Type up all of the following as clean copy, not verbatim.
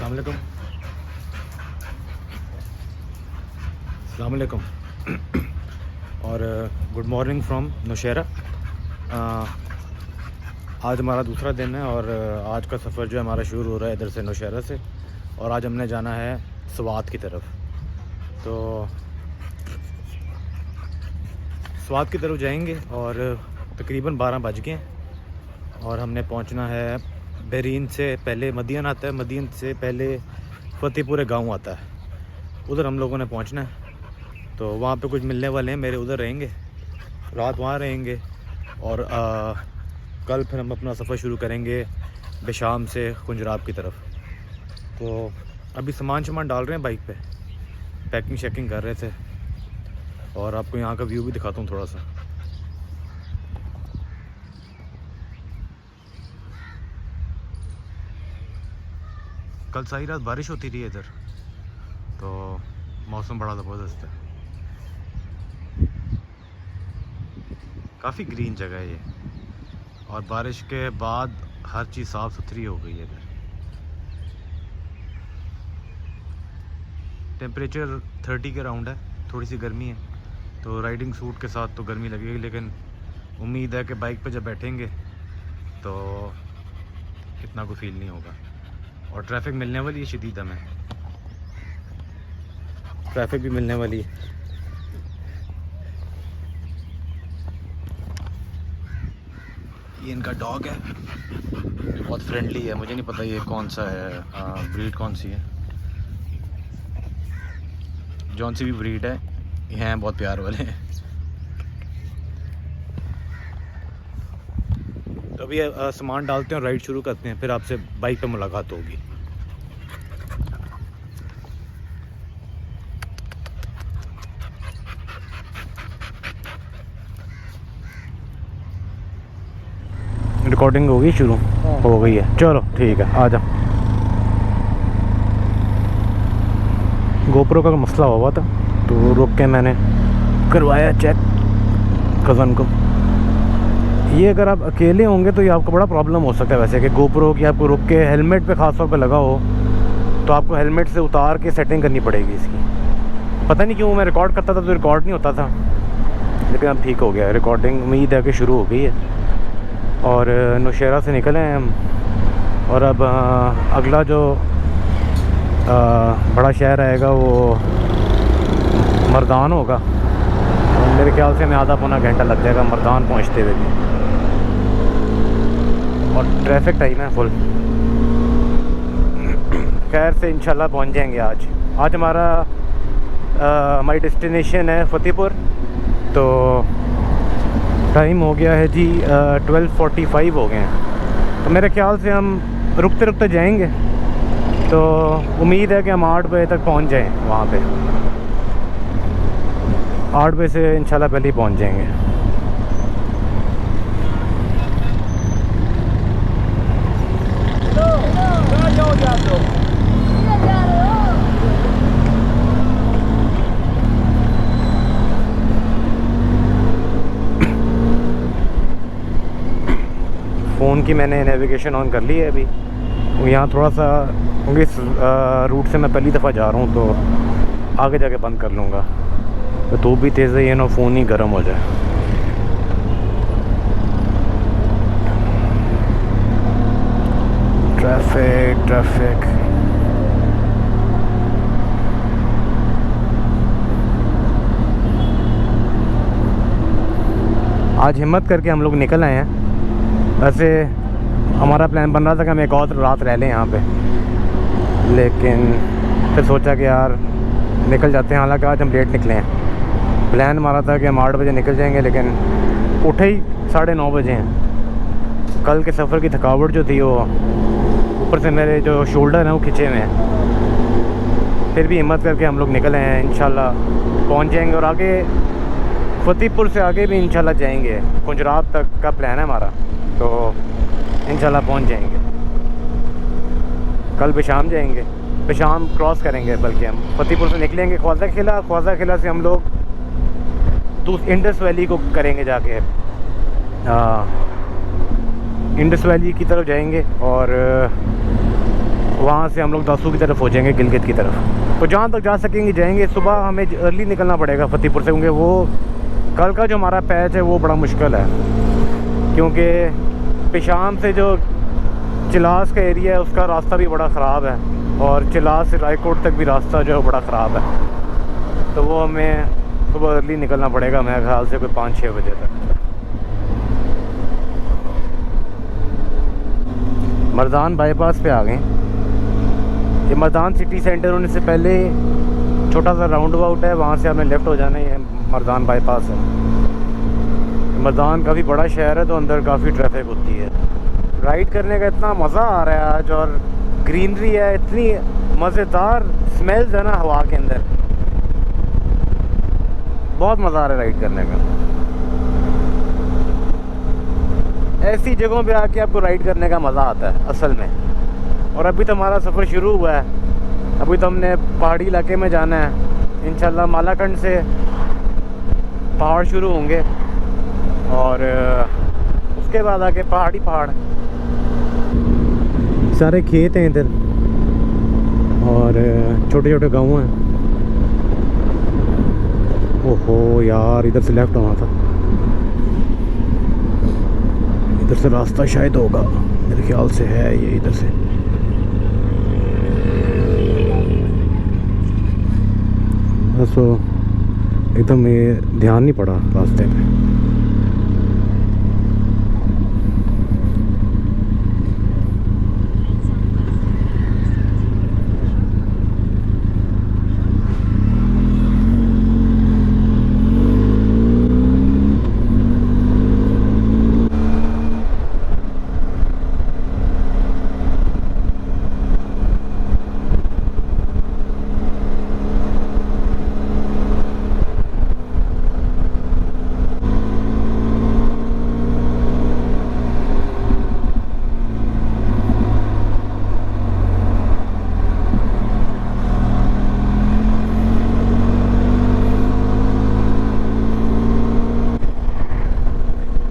अस्सलाम वालेकुम और गुड मॉर्निंग फ्रॉम नौशहरा। आज हमारा दूसरा दिन है और आज का सफ़र जो है हमारा शुरू हो रहा है इधर से नौशहरा से, और आज हमने जाना है स्वात की तरफ। तो स्वात की तरफ जाएंगे और तकरीबन 12 बज गए और हमने पहुंचना है। बहरीन से पहले मदीन आता है, मदीन से पहले फ़तेहपुर गांव आता है, उधर हम लोगों ने पहुंचना है। तो वहाँ पे कुछ मिलने वाले हैं मेरे, उधर रहेंगे, रात वहाँ रहेंगे और कल फिर हम अपना सफ़र शुरू करेंगे बेशाम से कुंजराब की तरफ। तो अभी सामान डाल रहे हैं बाइक पे, पैकिंग शैकिंग कर रहे थे और आपको यहाँ का व्यू भी दिखाता हूँ थोड़ा सा। कल सारी रात बारिश होती रही है इधर, तो मौसम बड़ा ज़बरदस्त है। काफ़ी ग्रीन जगह है ये, और बारिश के बाद हर चीज़ साफ़ सुथरी हो गई है इधर। टेम्परेचर 30 के राउंड है, थोड़ी सी गर्मी है, तो राइडिंग सूट के साथ तो गर्मी लगेगी, लेकिन उम्मीद है कि बाइक पे जब बैठेंगे तो इतना कोई फील नहीं होगा। और ट्रैफिक मिलने वाली है शदीद, हमें ट्रैफिक भी मिलने वाली है। ये इनका डॉग है, बहुत फ्रेंडली है। मुझे नहीं पता ये कौन सा है, ब्रीड कौन सी है, जौन सी भी ब्रीड है, ये हैं बहुत प्यार वाले हैं। तो अभी सामान डालते हैं और राइड शुरू करते हैं, फिर आपसे बाइक पे मुलाकात होगी। रिकॉर्डिंग होगी शुरू? हो गई है, चलो ठीक है, आ जाओ। गोप्रो का मसला हुआ था तो रुक के मैंने करवाया चेक कज़न को। ये अगर आप अकेले होंगे तो ये आपको बड़ा प्रॉब्लम हो सकता है वैसे, कि गोप्रो की आपको रुक के हेलमेट पे ख़ास तौर पे लगा हो तो आपको हेलमेट से उतार के सेटिंग करनी पड़ेगी इसकी। पता नहीं क्यों मैं रिकॉर्ड करता था तो रिकॉर्ड नहीं होता था, लेकिन अब ठीक हो गया रिकॉर्डिंग। उम्मीद है कि शुरू हो गई है। और नौशहरा से निकले हैं हम, और अब अगला जो बड़ा शहर आएगा वो मर्दान होगा। और मेरे ख्याल से हमें आधा पौना घंटा लग जाएगा मर्दान पहुंचते हुए भी, और ट्रैफिक टाइम है फुल। खैर से इंशाल्लाह पहुंच जाएंगे आज। हमारी डेस्टिनेशन है फ़तेहपुर। तो टाइम हो गया है जी 12:45 हो गए हैं, तो मेरे ख्याल से हम रुकते रुकते जाएंगे। तो उम्मीद है कि हम 8 बजे तक पहुंच जाएं वहाँ पे। 8 बजे से इंशाल्लाह पहले ही पहुंच जाएंगे। फ़ोन की मैंने नेविगेशन ऑन कर ली है अभी। यहाँ थोड़ा सा, क्योंकि इस रूट से मैं पहली दफ़ा जा रहा हूँ तो आगे जाके बंद कर लूँगा, तो धूप भी तेज़ है, ये ना फ़ोन ही गर्म हो जाए। ट्रैफिक आज हिम्मत करके हम लोग निकल आए हैं। वैसे हमारा प्लान बन रहा था कि हम एक और रात रह लें यहाँ पे, लेकिन फिर सोचा कि यार निकल जाते हैं। हालांकि आज हम लेट निकले हैं। प्लान हमारा था कि हम 8 बजे निकल जाएंगे, लेकिन उठे ही 9:30 बजे हैं। कल के सफ़र की थकावट जो थी, वो ऊपर से मेरे जो शोल्डर हैं वो खिंचे हुए हैं। फिर भी हिम्मत करके हम लोग निकले हैं। इंशाल्लाह पहुँच जाएंगे, और आगे फ़तेहपुर से आगे भी इंशाल्लाह जाएंगे। कुंजराब तक का प्लान है हमारा, तो इंशाल्लाह पहुंच जाएंगे। कल बेशाम जाएंगे, बेशाम क्रॉस करेंगे, बल्कि हम फ़तेहपुर से निकलेंगे ख्वाजा किला से हम लोग इंडस वैली को करेंगे जाके। इंडस वैली की तरफ जाएंगे और वहाँ से हम लोग दासू की तरफ हो जाएंगे, गिलगित की तरफ। तो जहाँ तक जा सकेंगे जाएंगे। सुबह हमें अर्ली निकलना पड़ेगा फतेहपुर से, क्योंकि वो कल का जो हमारा पैच है वो बड़ा मुश्किल है, क्योंकि पेशाम से जो चिलास का एरिया है उसका रास्ता भी बड़ा ख़राब है, और चिलास से रायकोट तक भी रास्ता जो है बड़ा ख़राब है। तो वो हमें सुबह अर्ली निकलना पड़ेगा, मेरे ख्याल से कोई 5-6 बजे तक। मर्दान बाईपास पे आ गए। ये मर्दान सिटी सेंटर होने से पहले छोटा सा राउंड अबाउट है, वहाँ से हमें लेफ़्ट हो जाना है। मर्दान बाईपास है। मर्दान काफ़ी बड़ा शहर है, तो अंदर काफ़ी ट्रैफिक होती है। राइड करने का इतना मज़ा आ रहा है आज, और ग्रीनरी है, इतनी मज़ेदार स्मेल्स है ना हवा के अंदर, बहुत मज़ा आ रहा है राइड करने में। ऐसी जगहों पे आके आपको राइड करने का मज़ा आता है असल में। और अभी तो हमारा सफ़र शुरू हुआ है, अभी तो हमने पहाड़ी इलाके में जाना है। इंशाल्लाह मालाकंड से पहाड़ शुरू होंगे, और उसके बाद आके पहाड़ सारे खेत हैं इधर, और छोटे छोटे गाँव हैं। ओहो यार, इधर से लेफ़्ट होना था, इधर से रास्ता शायद होगा, मेरे ख्याल से है ये इधर से। बस वो एकदम ये ध्यान नहीं पड़ा रास्ते पे।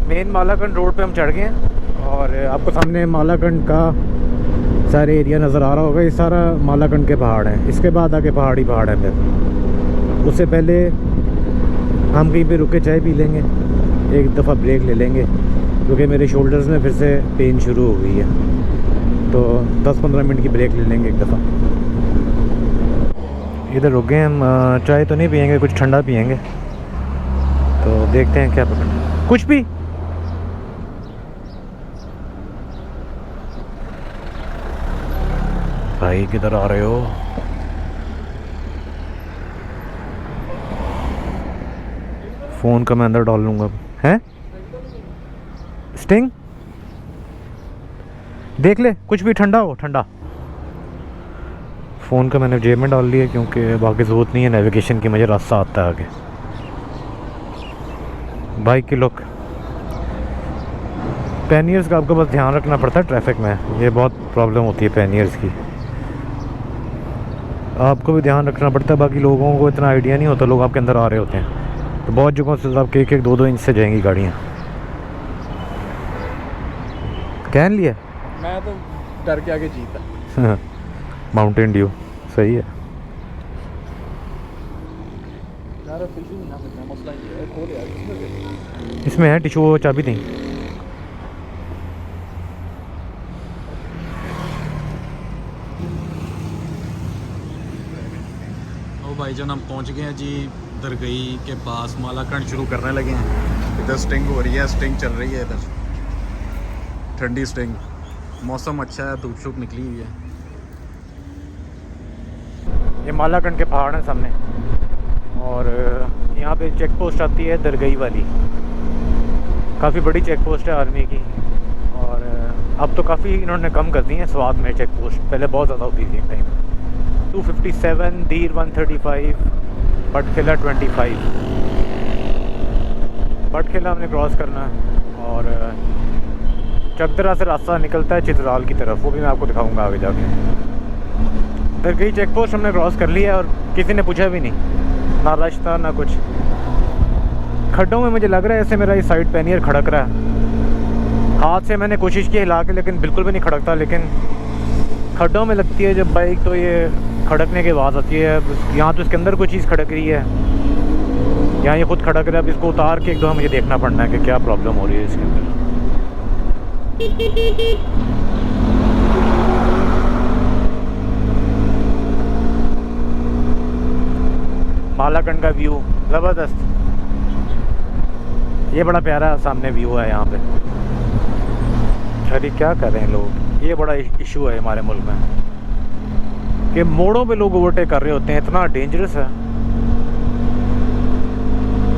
मेन मालाकंड रोड पे हम चढ़ गए हैं, और आपको सामने मालाकंड का सारे एरिया नज़र आ रहा होगा। ये सारा मालाकंड के पहाड़ हैं, इसके बाद आके पहाड़ी पहाड़ है। फिर उससे पहले हम कहीं पे रुक के चाय पी लेंगे, एक दफ़ा ब्रेक ले लेंगे, क्योंकि मेरे शोल्डर्स में फिर से पेन शुरू हो गई है। तो 10-15 मिनट की ब्रेक ले लेंगे एक दफ़ा। इधर रुक गए हम, चाय तो नहीं पियेंगे, कुछ ठंडा पियेंगे। तो देखते हैं क्या पकड़, कुछ भी। भाई किधर आ रहे हो? फ़ोन का मैं अंदर डाल लूँगा। हैं स्टिंग देख ले, कुछ भी ठंडा हो, ठंडा। फ़ोन का मैंने जेब में डाल लिया, क्योंकि बाकी ज़रूरत नहीं है नेविगेशन की, मुझे रास्ता आता है आगे। बाइक की लुक, पैनियर्स का आपको बस ध्यान रखना पड़ता है ट्रैफिक में, ये बहुत प्रॉब्लम होती है पैनियर्स की, आपको भी ध्यान रखना पड़ता है। बाकी लोगों को इतना आइडिया नहीं होता, लोग आपके अंदर आ रहे होते हैं, तो बहुत जगहों से आपके 1-2 इंच से जाएंगी गाड़ियाँ। कैन लिया? मैं तो डर के आगे जीता। माउंटेन ड्यू सही है। यार टिशू ना सकना, मसला ये है, खोल यार इसमें है टिशू, वो चाबी नहीं। ओ भाईजान, हम पहुंच गए हैं जी दरगई के पास, मालाकंड शुरू करने लगे हैं। इधर स्टिंग हो रही है, स्टिंग चल रही है इधर, ठंडी स्टिंग। मौसम अच्छा है, धूप शूप निकली हुई है। ये मालाकंड के पहाड़ हैं सामने, और यहाँ पे चेक पोस्ट आती है दरगई वाली, काफ़ी बड़ी चेक पोस्ट है आर्मी की। और अब तो काफ़ी इन्होंने कम कर दी है स्वाद में चेक पोस्ट, पहले बहुत ज़्यादा होती थी एक टाइम। 257, धीर 135, बटखिला 25। बटखिला हमने क्रॉस करना है, और चकदरा से रास्ता निकलता है चित्राल की तरफ, वो भी मैं आपको दिखाऊंगा आगे जाके। दरगई चेक पोस्ट हमने क्रॉस कर लिया, और किसी ने पूछा भी नहीं, ना रास्ता ना कुछ। खड्डों में मुझे लग रहा है ऐसे मेरा इस साइड पैनियर खड़क रहा है। हाथ से मैंने कोशिश की हिला के, लेकिन बिल्कुल भी नहीं खड़कता। लेकिन खड्डों में लगती है जब बाइक तो ये खड़कने की आवाज़ आती है। यहाँ तो इसके अंदर कोई चीज़ खड़क रही है, यहाँ ये खुद खड़क रहा है। अब इसको उतार के एक दो मुझे देखना पड़ना है कि क्या प्रॉब्लम हो रही है इसके अंदर। मालाकंड का व्यू ज़बरदस्त, ये बड़ा प्यारा सामने व्यू है यहाँ पे। अरे क्या कर रहे हैं लोग, ये बड़ा इशू है हमारे मुल्क में कि मोड़ों पे लोग ओवरटेक कर रहे होते हैं, इतना डेंजरस है।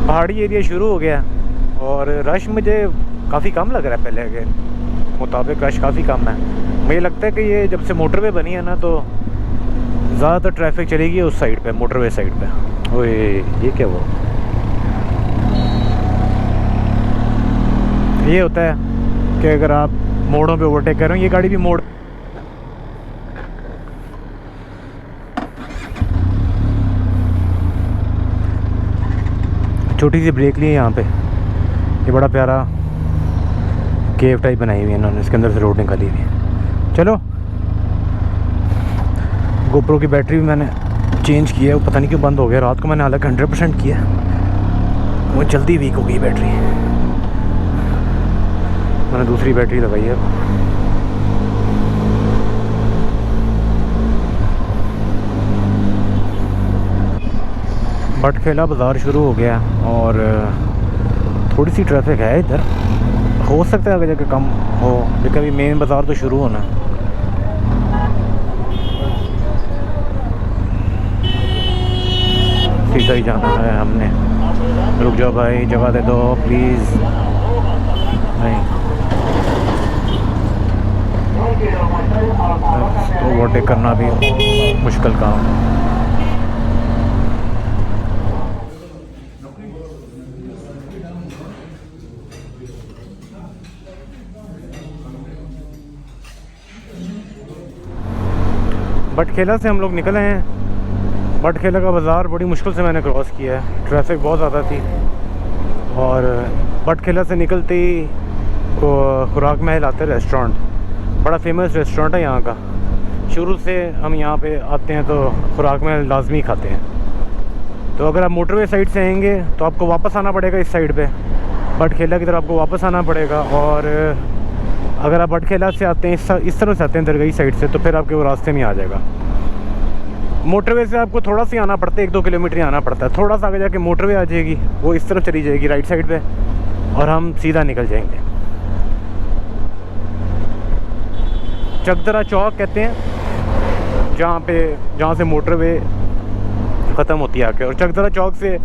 पहाड़ी एरिया शुरू हो गया और रश मुझे काफ़ी कम लग रहा है, पहले के मुताबिक रश काफ़ी कम है। मुझे लगता है कि ये जब से मोटरवे बनी है ना तो ज़्यादातर ट्रैफिक चलेगी उस साइड पे, मोटरवे साइड पे। ओए ये क्या वो, ये होता है कि अगर आप मोड़ों पे ओवरटेक कर रहे हो, ये गाड़ी भी मोड़, छोटी सी ब्रेक ली है यहाँ पे। ये बड़ा प्यारा केव टाइप बनाई हुई है इन्होंने, इसके अंदर से रोड निकाली हुई है। चलो, गोप्रो की बैटरी भी मैंने चेंज किया है, वो पता नहीं क्यों बंद हो गया। रात को मैंने हालांकि 100% किया, वो जल्दी वीक हो गई बैटरी। मैंने दूसरी बैटरी लगाई है। बटखेला बाज़ार शुरू हो गया और थोड़ी सी ट्रैफिक है इधर, हो सकता है आगे जाके कम हो, लेकिन अभी मेन बाज़ार तो शुरू होना है। सीधा ही जाना है हमने। रुक जाओ भाई, जगह दे दो प्लीज़। नहीं तो ओवरटेक करना भी मुश्किल काम है। बटखेला से हम लोग निकले हैं। बटखेला का बाज़ार बड़ी मुश्किल से मैंने क्रॉस किया है, ट्रैफिक बहुत ज़्यादा थी। और बटखेला से निकलते ही खुराक महल आते हैं रेस्टोरेंट, बड़ा फेमस रेस्टोरेंट है यहाँ का। शुरू से हम यहाँ पे आते हैं तो खुराक महल लाजमी खाते हैं। तो अगर आप मोटरवे साइड से आएंगे तो आपको वापस आना पड़ेगा इस साइड पे, बटखेला की तरफ आपको वापस आना पड़ेगा। और अगर आप बटखेला से आते हैं, इस तरह से आते हैं दरगई साइड से, तो फिर आपके वो रास्ते में आ जाएगा। मोटरवे से आपको थोड़ा सा आना पड़ता है, 1-2 किलोमीटर ही आना पड़ता है। थोड़ा सा आगे जाके मोटरवे आ जाएगी, वो इस तरफ चली जाएगी राइट साइड पे, और हम सीधा निकल जाएंगे। चकदरा चौक कहते हैं जहाँ से मोटरवे ख़त्म होती है आके। और चकदरा चौक से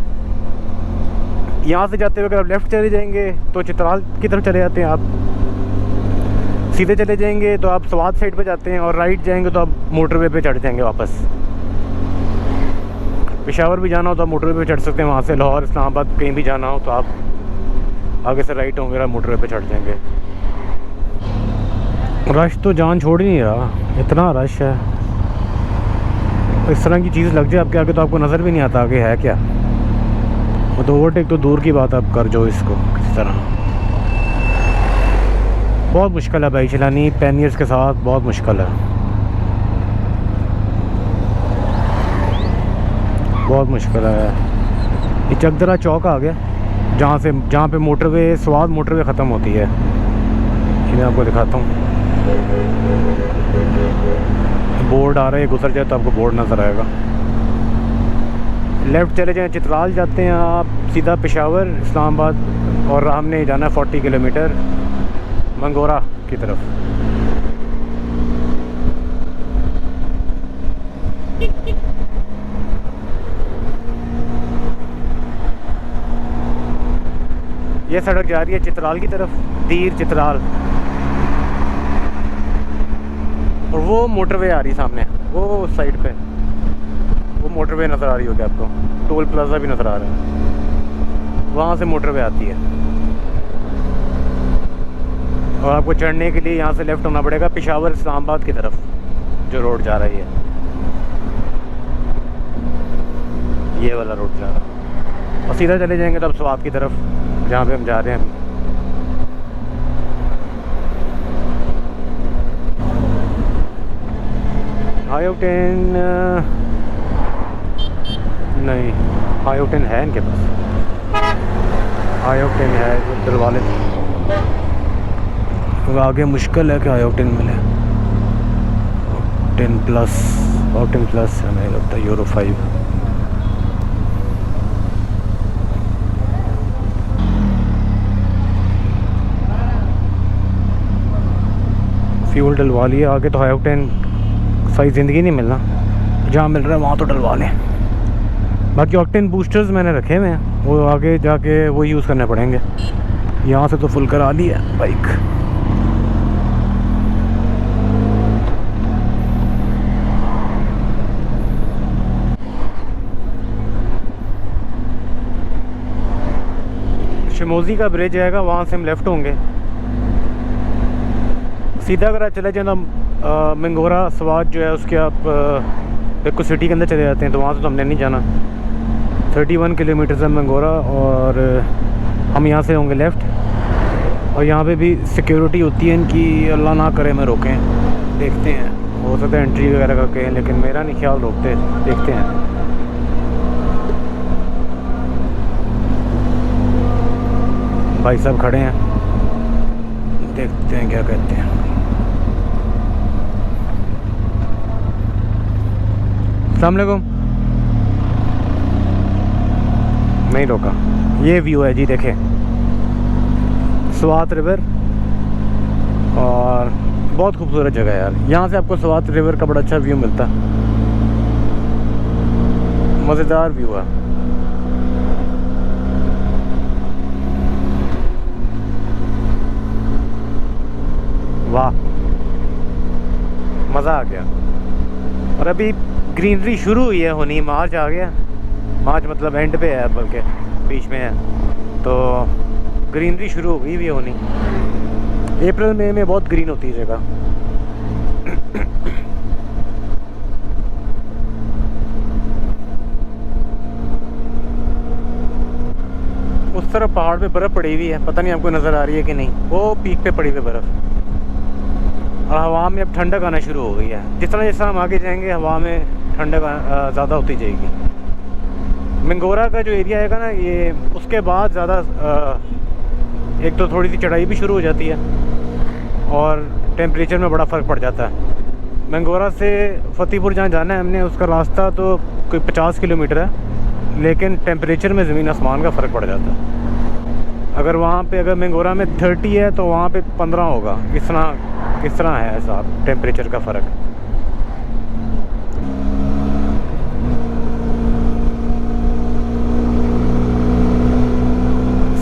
यहाँ से जाते हुए अगर आप लेफ़्ट चले जाएंगे तो चित्राल की तरफ चले जाते हैं। आप सीधे चले जाएंगे तो आप स्वात साइड पे जाते हैं, और राइट जाएंगे तो आप मोटरवे पे चढ़ जाएंगे वापस। पेशावर भी जाना हो तो आप मोटरवे पे चढ़ सकते हैं, वहाँ से लाहौर इस्लामाबाद कहीं भी जाना हो तो आप आगे से राइट होंगे, आप मोटरवे पे चढ़ जाएंगे। रश तो जान छोड़ ही नहीं रहा, इतना रश है। इस तरह की चीज़ लग जाए आपके आगे तो आपको नज़र भी नहीं आता आगे है क्या। वो तो ओवरटेक तो दूर की बात, आप कर जो इसको किसी तरह। बहुत मुश्किल है बाइक चलानी, पैनियर्स के साथ बहुत मुश्किल है, बहुत मुश्किल है। ये चकदरा चौक आ गया जहाँ पे मोटरवे स्वाद मोटरवे ख़त्म होती है। ये मैं आपको दिखाता हूँ, बोर्ड आ रहा है, गुजर जाए तो आपको बोर्ड नज़र आएगा। लेफ़्ट चले जाएँ चित्राल जाते हैं आप, सीधा पेशावर इस्लामाबाद, और हमने जाना 40 किलोमीटर मंगोरा की तरफ। ये सड़क जा रही है चित्राल की तरफ, तीर चित्राल, और वो मोटरवे आ रही सामने, वो साइड पे वो मोटरवे नज़र आ रही होगी आपको, टोल प्लाजा भी नज़र आ रहा है, वहाँ से मोटरवे आती है। और आपको चढ़ने के लिए यहाँ से लेफ़्ट होना पड़ेगा पेशावर इस्लामाबाद की तरफ जो रोड जा रही है, ये वाला रोड जा रहा है। और सीधा चले जाएंगे तो अब स्वात की तरफ जहाँ पे हम जा रहे हैं। हाई ऑक्टेन नहीं, हाई ऑक्टेन है इनके पास, हाई ऑक्टेन है जो डलवा लेते हैं। आगे मुश्किल है कि हाई ऑक्टेन मिले। ऑक्टेन प्लस हमें लगता है यूरो 5। फ्यूल डलवा लिए, आगे तो हाई ऑक्टेन सही ज़िंदगी नहीं मिलना, जहाँ मिल रहा है वहाँ तो डलवा लें। बाकी ऑक्टेन बूस्टर्स मैंने रखे हुए हैं, वो आगे जाके वो यूज़ करने पड़ेंगे। यहाँ से तो फुल करा ली है बाइक। शिमोजी का ब्रिज आएगा, वहाँ से हम लेफ़्ट होंगे। सीधा अगर आप चले जाए तो मंगोरा स्वाद जो है उसके आप बिल्कुल सिटी के अंदर चले जाते हैं, तो वहाँ से तो हमने नहीं जाना। 31 किलोमीटर है मंगोरा, और हम यहाँ से होंगे लेफ़्ट। और यहाँ पे भी सिक्योरिटी होती है इनकी, अल्लाह ना करे मैं रोकें, देखते हैं, हो सकता है एंट्री वगैरह का कहें, लेकिन मेरा नहीं ख्याल रोकते, देखते हैं। भाई साहब खड़े हैं, देखते हैं क्या कहते हैं। अस्सलाम वालेकुम। नहीं रोका। ये व्यू है जी, देखें स्वात रिवर, और बहुत खूबसूरत जगह है यार। यहाँ से आपको स्वात रिवर का बड़ा अच्छा व्यू मिलता है, मज़ेदार व्यू है। वाह, मज़ा आ गया। और अभी ग्रीनरी शुरू हुई है होनी, मार्च आ गया, मार्च मतलब एंड पे है, बल्कि बीच में है, तो ग्रीनरी शुरू हो गई भी होनी। अप्रैल मई में बहुत ग्रीन होती है जगह। उस तरफ पहाड़ पे बर्फ़ पड़ी हुई है, पता नहीं आपको नज़र आ रही है कि नहीं, वो पीक पे पड़ी हुई बर्फ़। और हवा में अब ठंडक आना शुरू हो गई है। जिस तरह हम आगे जाएंगे हवा में ठंडक ज़्यादा होती जाएगी। मंगोरा का जो एरिया है ना, ये उसके बाद ज़्यादा एक तो थोड़ी सी चढ़ाई भी शुरू हो जाती है, और टेम्परेचर में बड़ा फ़र्क पड़ जाता है। मंगोरा से फतेहपुर जहाँ जाना है हमने, उसका रास्ता तो कोई 50 किलोमीटर है, लेकिन टेम्परेचर में ज़मीन आसमान का फ़र्क पड़ जाता है। अगर वहाँ पे अगर मंगोरा में 30 है तो वहाँ पे 15 होगा। इस तरह है ऐसा टेम्परेचर का फ़र्क।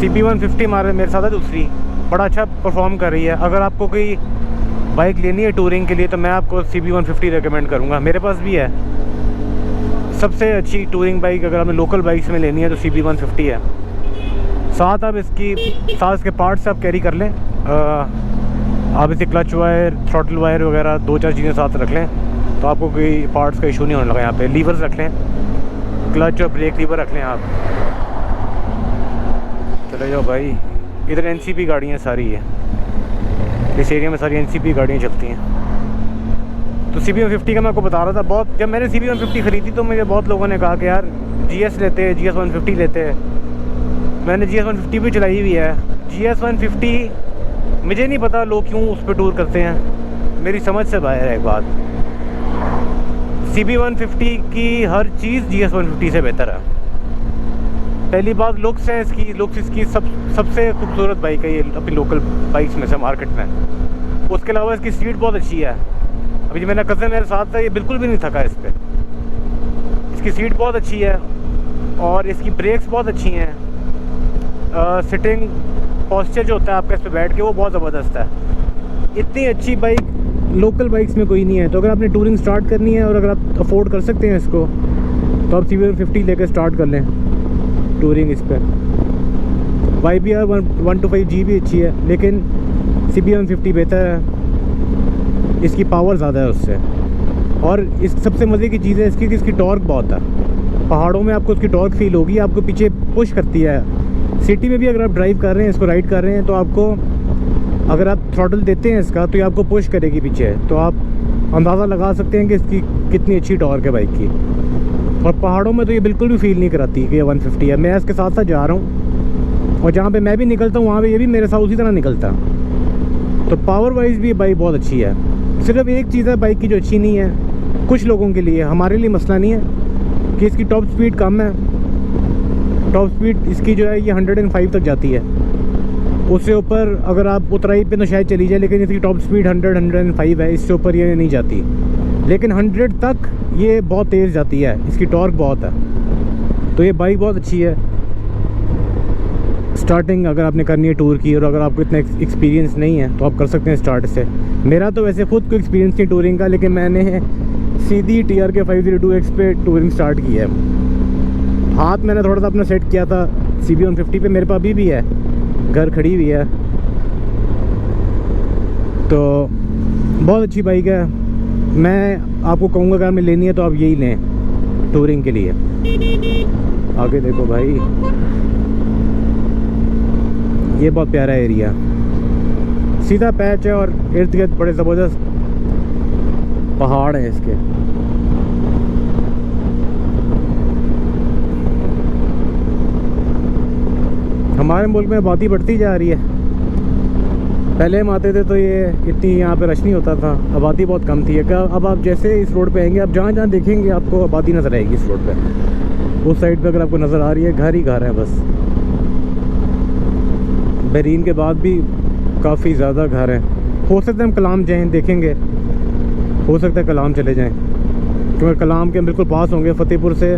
CB150 मेरे साथ है दूसरी, बड़ा अच्छा परफॉर्म कर रही है। अगर आपको कोई बाइक लेनी है टूरिंग के लिए तो मैं आपको CB150 रेकमेंड करूँगा। मेरे पास भी है। सबसे अच्छी टूरिंग बाइक अगर आपने लोकल बाइक्स में लेनी है तो CB150 है। साथ आप इसके पार्ट्स आप कैरी कर लें। आप इसे क्लच वायर, थ्रॉटल वायर वगैरह 2-4 चीज़ें साथ रख लें, तो आपको कोई पार्ट्स का इशू नहीं होने लगा। यहाँ पे लीवर्स रख लें, क्लच और ब्रेक लीवर रख लें आप। चले जाओ भाई। इधर NCP गाड़ियाँ सारी है, इस एरिया में सारी NCP गाड़ियाँ चलती हैं। तो CB150 का मैं आपको बता रहा था। बहुत जब मैंने CB150 ख़रीदी तो मुझे बहुत लोगों ने कहा कि यार GS लेते हैं, GS150 लेते हैं। मैंने GS150 भी चलाई हुई है। GS150 मुझे नहीं पता लोग क्यों उस पर टूर करते हैं, मेरी समझ से बाहर है एक बात। CB150 की हर चीज़ GS150 से बेहतर है। पहली बात लुक्स है इसकी, सबसे खूबसूरत बाइक है ये अपनी लोकल बाइक्स में से मार्केट में। उसके अलावा इसकी सीट बहुत अच्छी है। अभी मेरा कज़न मेरे साथ था, ये बिल्कुल भी नहीं थका इस पर। इसकी सीट बहुत अच्छी है और इसकी ब्रेक्स बहुत अच्छी हैं। सिटिंग पोस्चर जो होता है आपका इस पर बैठ के, वो बहुत ज़बरदस्त है। इतनी अच्छी बाइक लोकल बाइक्स में कोई नहीं है। तो अगर आपने टूरिंग स्टार्ट करनी है और अगर आप अफोर्ड कर सकते हैं इसको, तो आप CB150 लेकर स्टार्ट कर लें टूरिंग इस पर। YBR 125G भी अच्छी है, लेकिन CB150 बेहतर है, इसकी पावर ज़्यादा है उससे। और इस सबसे मज़े की चीज़ है इसकी टॉर्क बहुत है। पहाड़ों में आपको उसकी टॉर्क फील होगी, आपको पीछे पुश करती है। सिटी में भी अगर आप ड्राइव कर रहे हैं, इसको राइड कर रहे हैं, तो आपको अगर आप थ्रॉटल देते हैं इसका, तो ये आपको पुश करेगी पीछे। तो आप अंदाज़ा लगा सकते हैं कि इसकी कितनी अच्छी टॉर्क है बाइक की। और पहाड़ों में तो ये बिल्कुल भी फील नहीं कराती कि ये 150 है। मैं इसके साथ साथ जा रहा हूँ और जहाँ पे मैं भी निकलता हूँ वहाँ पे ये भी मेरे साथ उसी तरह निकलता। तो पावर वाइज भी बाइक बहुत अच्छी है। सिर्फ एक चीज़ है बाइक की जो अच्छी नहीं है कुछ लोगों के लिए, हमारे लिए मसला नहीं है, कि इसकी टॉप स्पीड कम है। टॉप स्पीड इसकी जो है ये 105 तक जाती है। उससे ऊपर अगर आप उतराई पे तो शायद चली जाए, लेकिन इसकी टॉप स्पीड 105 है, इससे ऊपर ये नहीं जाती। लेकिन 100 तक ये बहुत तेज़ जाती है, इसकी टॉर्क बहुत है। तो ये बाइक बहुत अच्छी है। स्टार्टिंग अगर आपने करनी है टूर की और अगर आपको इतना एक्सपीरियंस नहीं है तो आप कर सकते हैं स्टार्ट से। मेरा तो वैसे खुद को एक्सपीरियंस नहीं टूरिंग का, लेकिन मैंने सीधी TRK 502X पे टूरिंग स्टार्ट की है। हाथ मैंने थोड़ा सा अपना सेट किया था CB 150 पे, मेरे पास अभी भी है, घर खड़ी हुई है। तो बहुत अच्छी बाइक है। मैं आपको कहूँगा अगर मैं लेनी है तो आप यही लें टूरिंग के लिए। आगे देखो भाई, ये बहुत प्यारा एरिया, सीधा पैच है और इर्द गिर्द बड़े ज़बरदस्त पहाड़ हैं इसके। हमारे मुल्क में आबादी बढ़ती जा रही है। पहले हम आते थे तो ये इतनी यहाँ पे रश नहीं होता था, आबादी बहुत कम थी। अब आप जैसे इस रोड पे आएंगे, आप जहाँ जहाँ देखेंगे आपको आबादी नज़र आएगी इस रोड पे। उस साइड पे अगर आपको नज़र आ रही है घर ही घर है बस। बहरीन के बाद भी काफ़ी ज़्यादा घर हैं। हो सकता है हम कलाम जाएँ, देखेंगे, हो सकता है कलाम चले जाएँ, क्योंकि कलाम के हम बिल्कुल पास होंगे। फतेहपुर से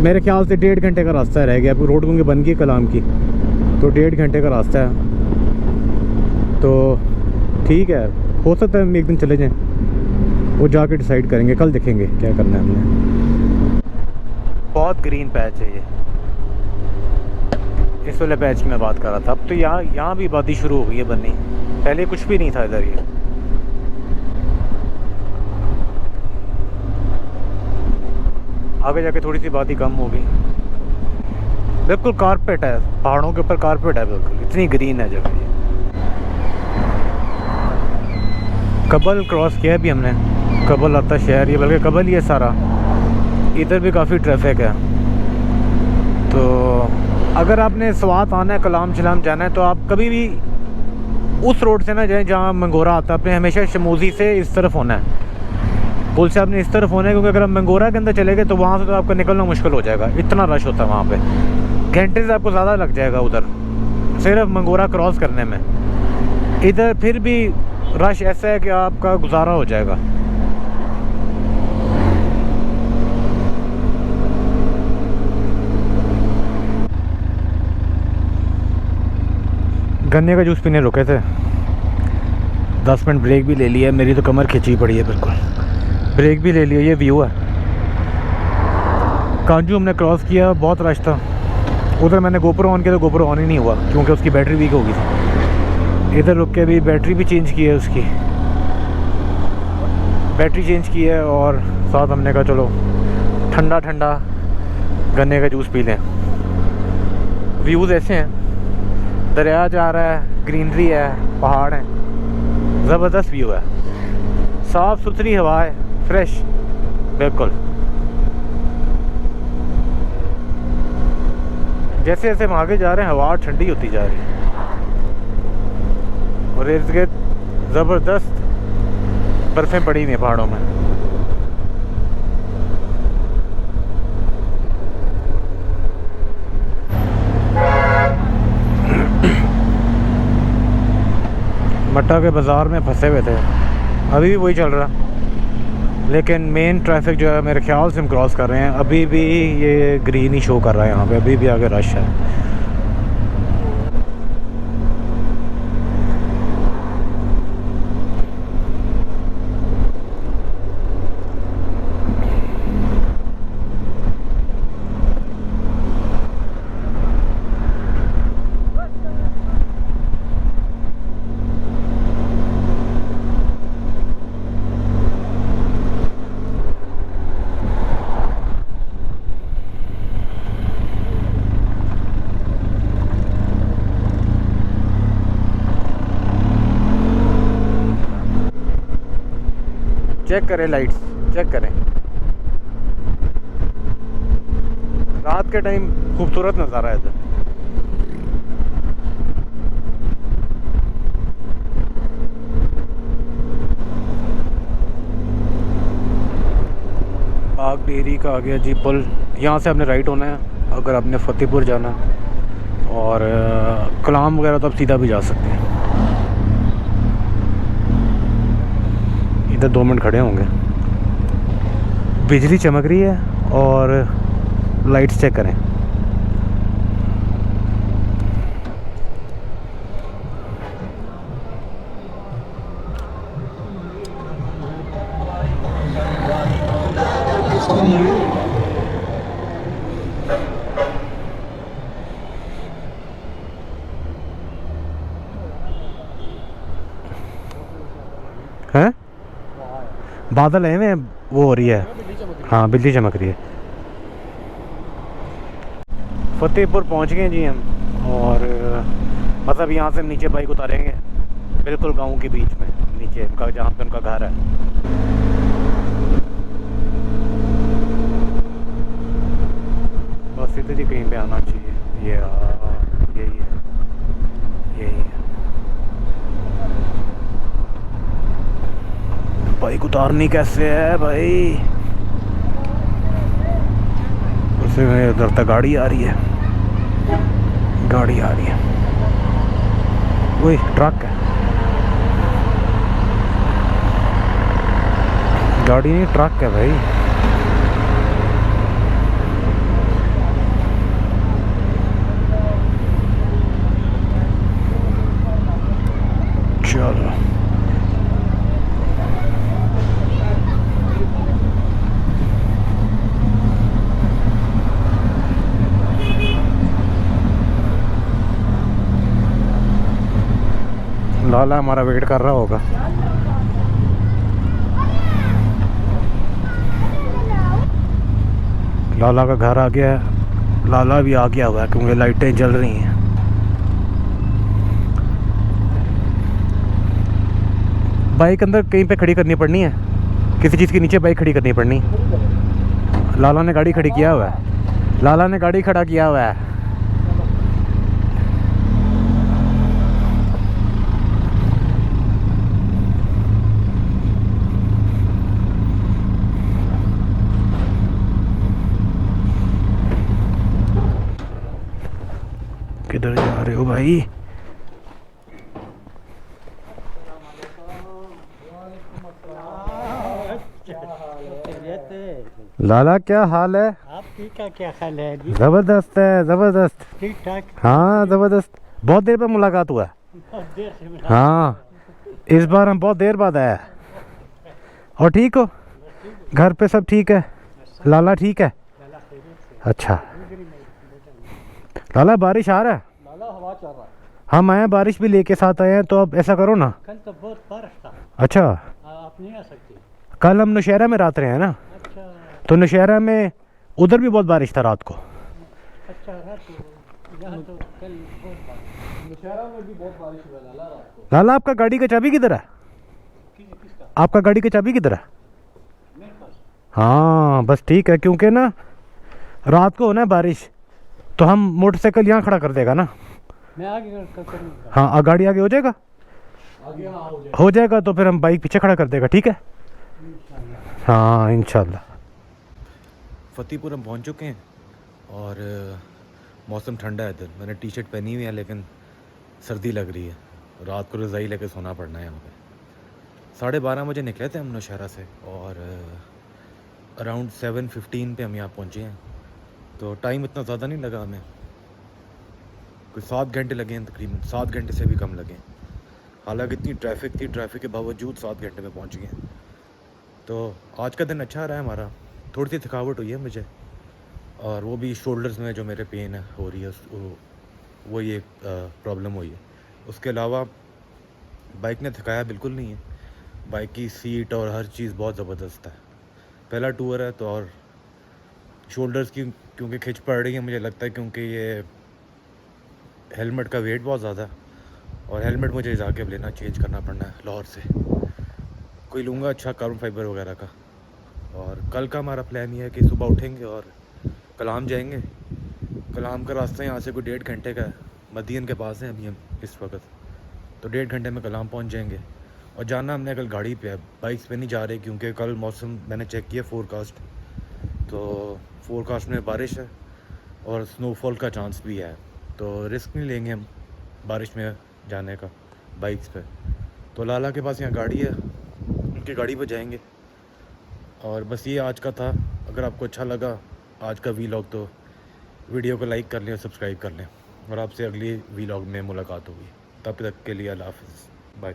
मेरे ख्याल से 1.5 घंटे का रास्ता रह गया। रोड क्योंकि बन गई कलाम की, तो 1.5 घंटे का रास्ता है। तो ठीक है, हो सकता है हम एक दिन चले जाएं, वो जाके डिसाइड करेंगे, कल देखेंगे क्या करना है हमने। बहुत ग्रीन पैच है ये, इस वाले पैच की मैं बात कर रहा था। अब तो यहाँ भी आबादी शुरू हो गई है बननी, पहले कुछ भी नहीं था इधर। ये आगे जाके थोड़ी सी आबादी कम होगी। बिल्कुल कारपेट है, पहाड़ों के ऊपर कारपेट है बिल्कुल, इतनी ग्रीन है जगह ये। कबल क्रॉस किया भी हमने, कबल आता शहर ये, बल्कि कबल ही है सारा। इधर भी काफ़ी ट्रैफिक है। तो अगर आपने स्वात आना है, कलाम शलाम जाना है, तो आप कभी भी उस रोड से ना जाएं जहाँ मंगोरा आता है। आपने हमेशा शमूजी से इस तरफ होना है, पुल से आपने इस तरफ होना है, क्योंकि अगर आप मंगोरा के अंदर चले गए तो वहाँ से तो आपका निकलना मुश्किल हो जाएगा, इतना रश होता है वहाँ पे। घंटे से आपको ज़्यादा लग जाएगा उधर सिर्फ मंगोरा क्रॉस करने में। इधर फिर भी रश ऐसा है कि आपका गुजारा हो जाएगा। गन्ने का जूस पीने रुके थे, 10 मिनट ब्रेक भी ले लिया। मेरी तो कमर खिंची पड़ी है बिल्कुल, ब्रेक भी ले लिया। ये व्यू है, कांजू हमने क्रॉस किया, बहुत रश था उधर। मैंने गोप्रो ऑन किया तो गोप्रो ऑन ही नहीं हुआ, क्योंकि उसकी बैटरी वीक हो गई थी। इधर रुक के भी बैटरी भी चेंज की है, उसकी बैटरी चेंज की है। और साथ हमने कहा चलो ठंडा ठंडा गन्ने का जूस पी लें। व्यूज़ ऐसे हैं, दरिया जा रहा है, ग्रीनरी है, पहाड़ हैं, ज़बरदस्त व्यू है, साफ़ सुथरी हवा है, फ्रेश बिल्कुल। जैसे जैसे हम आगे जा रहे हैं हवा ठंडी होती जा रही है और इर्द गिर्द ज़बरदस्त बर्फ़ें पड़ी हुई हैं पहाड़ों में। मट्टा के बाज़ार में फंसे हुए थे, अभी भी वही चल रहा, लेकिन मेन ट्रैफिक जो है मेरे ख्याल से हम क्रॉस कर रहे हैं। अभी भी ये ग्रीन ही शो कर रहा है यहाँ पे, अभी भी आगे रश है। चेक करें लाइट्स, चेक करें। रात के टाइम खूबसूरत नज़ारा है इधर। बाग डेयरी का आ गया जी पुल। यहाँ से आपने राइट होना है अगर आपने फतेहपुर जाना है, और कलाम वगैरह तो आप सीधा भी जा सकते हैं। इधर 2 मिनट खड़े होंगे। बिजली चमक रही है और लाइट्स चेक करें। हैं बादल है में वो हो रही है। हाँ बिजली चमक रही है। फतेहपुर पहुंच गए जी हम, और मतलब यहाँ से नीचे बाइक उतारेंगे बिल्कुल गांव के बीच में नीचे उनका, जहाँ पे उनका घर है। बस इधर ही कहीं पे आना चाहिए। ये यही है, यही है। बाइक उतारनी कैसे है भाई? उससे उधर तक गाड़ी आ रही है, गाड़ी आ रही है। वही ट्रक है, गाड़ी नहीं ट्रक है भाई। चलो लाला हमारा वेट कर रहा होगा। लाला का घर आ गया है। लाला भी आ गया हुआ है क्योंकि लाइटें जल रही हैं। बाइक अंदर कहीं पे खड़ी करनी पड़नी है, किसी चीज़ के नीचे बाइक खड़ी करनी पड़नी। लाला ने गाड़ी खड़ी किया हुआ है, लाला ने गाड़ी खड़ा किया हुआ है। किधर जा रहे हो भाई? लाला क्या हाल है? आपकी क्या ख्याल है जी? जबरदस्त है, जबरदस्त। ठीक ठाक। हाँ जबरदस्त। बहुत देर पर मुलाकात हुआ। बहुत देर से मिला। हाँ इस बार हम बहुत देर बाद आया। और ठीक हो? घर पे सब ठीक है? लाला ठीक है? अच्छा। लाला बारिश आ रहा है? लाला हवा चल रहा है। हम आए हैं, बारिश भी लेके साथ आए हैं, तो अब ऐसा करो ना। कल तो बहुत बारिश था। अच्छा। आप नहीं आ सकते। कल हम नौशहरा में रात रहे हैं ना, अच्छा। तो नौशहरा में उधर भी बहुत बारिश था रात को। अच्छा रात को यहाँ तो कल बहुत बारिश। नौशहरा में भी बहुत बारिश हुआ लाला रात को। लाला आपका गाड़ी का चाबी किधर है? किसका? आपका गाड़ी का चाबी किधर है? मेरे पास। हाँ बस ठीक है, क्योंकि ना रात को होना है बारिश, तो हम मोटरसाइकिल यहाँ खड़ा कर देगा ना। मैं आगे करूँगा। हाँ गाड़ी आगे हो जाएगा, आगे हाँ हो जाएगा तो फिर हम बाइक पीछे खड़ा कर देगा। ठीक है, हाँ इंशाल्लाह। फतेहपुर हम पहुँच चुके हैं और मौसम ठंडा है इधर। मैंने टी शर्ट पहनी हुई है लेकिन सर्दी लग रही है। रात को रज़ाई लेके सोना पड़ना है यहाँ पे। 12:30 बजे निकले थे हम नौशहरा से और अराउंड 7:15 पे हम यहाँ पहुँचे हैं। तो टाइम इतना ज़्यादा नहीं लगा हमें, कोई 7 घंटे लगे हैं तकरीबन, 7 घंटे से भी कम लगे। हालांकि इतनी ट्रैफिक थी, ट्रैफिक के बावजूद 7 घंटे में पहुँच गए। तो आज का दिन अच्छा रहा है हमारा। थोड़ी सी थकावट हुई है मुझे, और वो भी शोल्डर्स में जो मेरे पेन है हो रही है, वो ये प्रॉब्लम हुई है। उसके अलावा बाइक ने थकाया बिल्कुल नहीं है। बाइक की सीट और हर चीज़ बहुत ज़बरदस्त है। पहला टूर है तो, और शोल्डर्स की क्योंकि खिंच पड़ रही है मुझे लगता है, क्योंकि ये हेलमेट का वेट बहुत ज़्यादा है, और हेलमेट मुझे जाके लेना चेंज करना पड़ना है लाहौर से। कोई लूँगा अच्छा कार्बन फाइबर वगैरह का। और कल का हमारा प्लान ये है कि सुबह उठेंगे और कलाम जाएंगे। कलाम का रास्ता यहाँ से कोई 1.5 घंटे का है, मदीन के पास है अभी हम इस वक्त, तो 1.5 घंटे में कलाम पहुँच जाएंगे। और जाना हमने कल गाड़ी पे है, बाइक्स पे नहीं जा रहे क्योंकि कल मौसम मैंने चेक किया फोरकास्ट, तो फोरकास्ट में बारिश है और स्नोफॉल का चांस भी है, तो रिस्क नहीं लेंगे हम बारिश में जाने का बाइक्स पे। तो लाला के पास यहाँ गाड़ी है, उनकी गाड़ी पे जाएंगे। और बस ये आज का था। अगर आपको अच्छा लगा आज का वीलॉग तो वीडियो को लाइक कर लें और सब्सक्राइब कर लें, और आपसे अगली वीलॉग में मुलाकात होगी। तब तक के लिए अल्लाह हाफ़िज़, बाय।